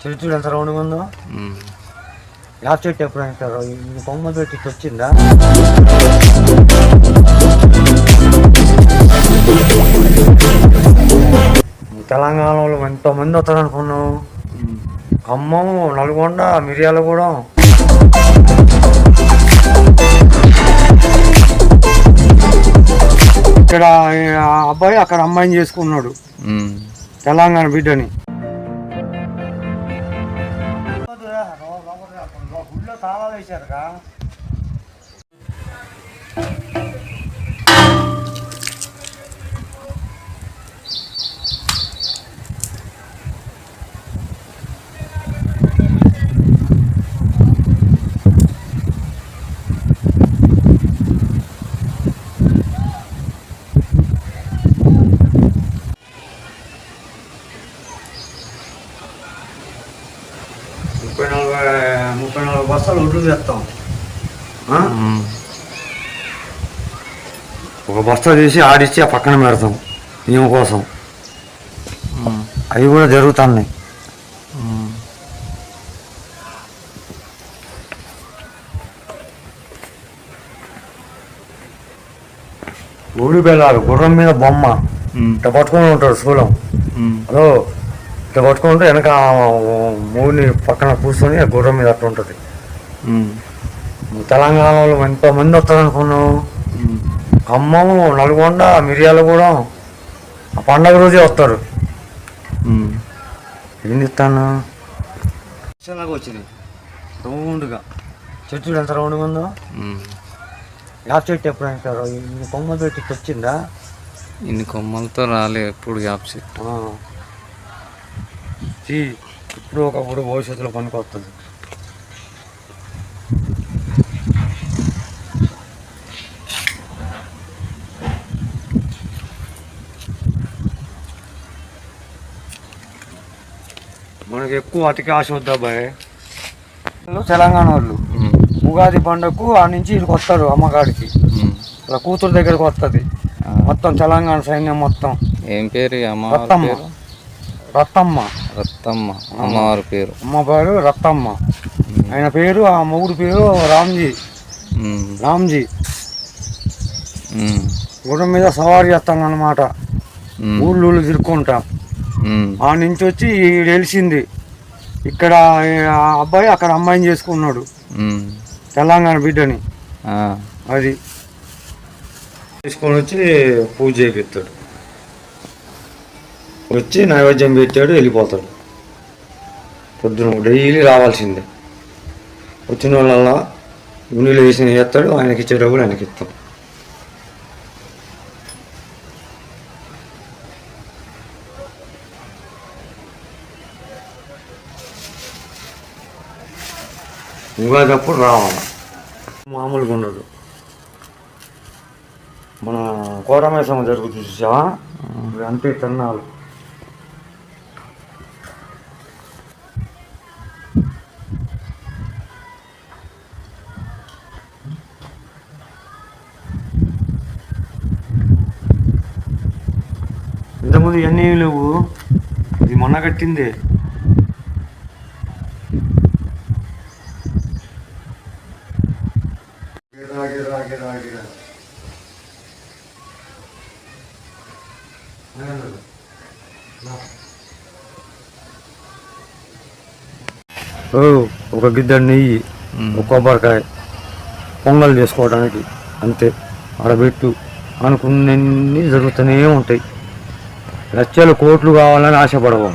చెట్టు ఎంత రౌండ్గా ఉందో. యాప్ చెట్టు ఎప్పుడు అంటారు కొమ్మ పెట్టి వచ్చిందా? తెలంగాణలో ఎంతోమంది వస్తారు అనుకున్నాం. ఖమ్మం, నల్గొండ, మిర్యాలగూడెం. ఇక్కడ అబ్బాయి అక్కడ అమ్మాయిని చేసుకున్నాడు, తెలంగాణ బిడ్డని. గుళ్ళో తాళాలు వేశారుగా. ముప్పై నాలుగు బస్తాలు ఒడ్లు తెస్తాం. ఒక బస్తా తీసి ఆడిచ్చి ఆ పక్కన పెడతాం ఈమె కోసం. అవి కూడా జరుగుతున్నాయి. ఊడి బెల్లాలు గుర్రం మీద బొమ్మ ఇట్లా పట్టుకొని ఉంటాడు శూలం. అదో ఇట్లా పట్టుకుంటే వెనక మూడిని పక్కన కూర్చొని ఆ గుర్రం మీద అట్లా ఉంటుంది. తెలంగాణలో ఎంతోమంది వస్తారు అనుకున్నాం. ఖమ్మం, నల్గొండ, మిర్యాలగూడెం ఆ పండగ రోజే వస్తారు. ఏం చెప్తాను లాగా వచ్చినాయి రౌండ్గా. చెట్టు ఎంత రౌండ్గా ఉందో. యాప్ చెట్టు ఎప్పుడు అంటారు ఇన్ని కొమ్మ పెట్టి వచ్చిందా? ఇన్ని కొమ్మలతో రాలే ఎప్పుడు యాప్ చెట్టు. ఇప్పుడు ఒకప్పుడు భవిష్యత్తులో పనికి వస్తుంది. మనకి ఎక్కువ అతికి ఆశ వద్దా బాయ్. తెలంగాణ వాళ్ళు ఉగాది పండుగకు ఆ నుంచి ఇక్కడికి వస్తారు అమ్మగారికి. ఇలా కూతురు దగ్గరకు వస్తుంది మొత్తం తెలంగాణ సైన్యం మొత్తం. ఏం పేరు రత్తమ్మ? రత్తమ్మ. రత్తమ్మ అమ్మవారి పేరు. అమ్మ పేరు రత్తమ్మ. ఆయన పేరు ఆ మొగుడు పేరు రామ్జీ. రామ్జీ గుర్రం మీద సవారీ చేస్తాను అన్నమాట. ఊళ్ళు తిరుక్కుంటా. ఆ నుంచి వచ్చి తెలిసింది ఇక్కడ అబ్బాయి అక్కడ అమ్మాయిని చేసుకున్నాడు, తెలంగాణ బిడ్డని. అది తీసుకొని వచ్చి పూజ చేపిస్తాడు. వచ్చి నైవేద్యం పెట్టాడు, వెళ్ళిపోతాడు. పొద్దున డైలీ రావాల్సిందే. వచ్చిన వాళ్ళ గుండెలు వేసిన చేస్తాడు, ఆయనకి ఇచ్చేటప్పుడు ఆయనకి ఇస్తాం. ఉగాది అప్పుడు రావాలి, మామూలుగా ఉండదు. మన కోరమేసమ్మ జరుగుతుంది చూసావా, అంతే తిన్నాలు. ఇంతకుముందు ఇవన్నీ లేవు, ఇది మొన్న కట్టిందే. ఒక గిద్దెడు నెయ్యి, ఒక కొబ్బరికాయ, పొంగల్ చేసుకోవడానికి అంతే. ఆడబెట్టు అనుకున్నన్ని జరుగుతూనే ఉంటాయి. లక్షలు కోట్లు కావాలని ఆశపడవు.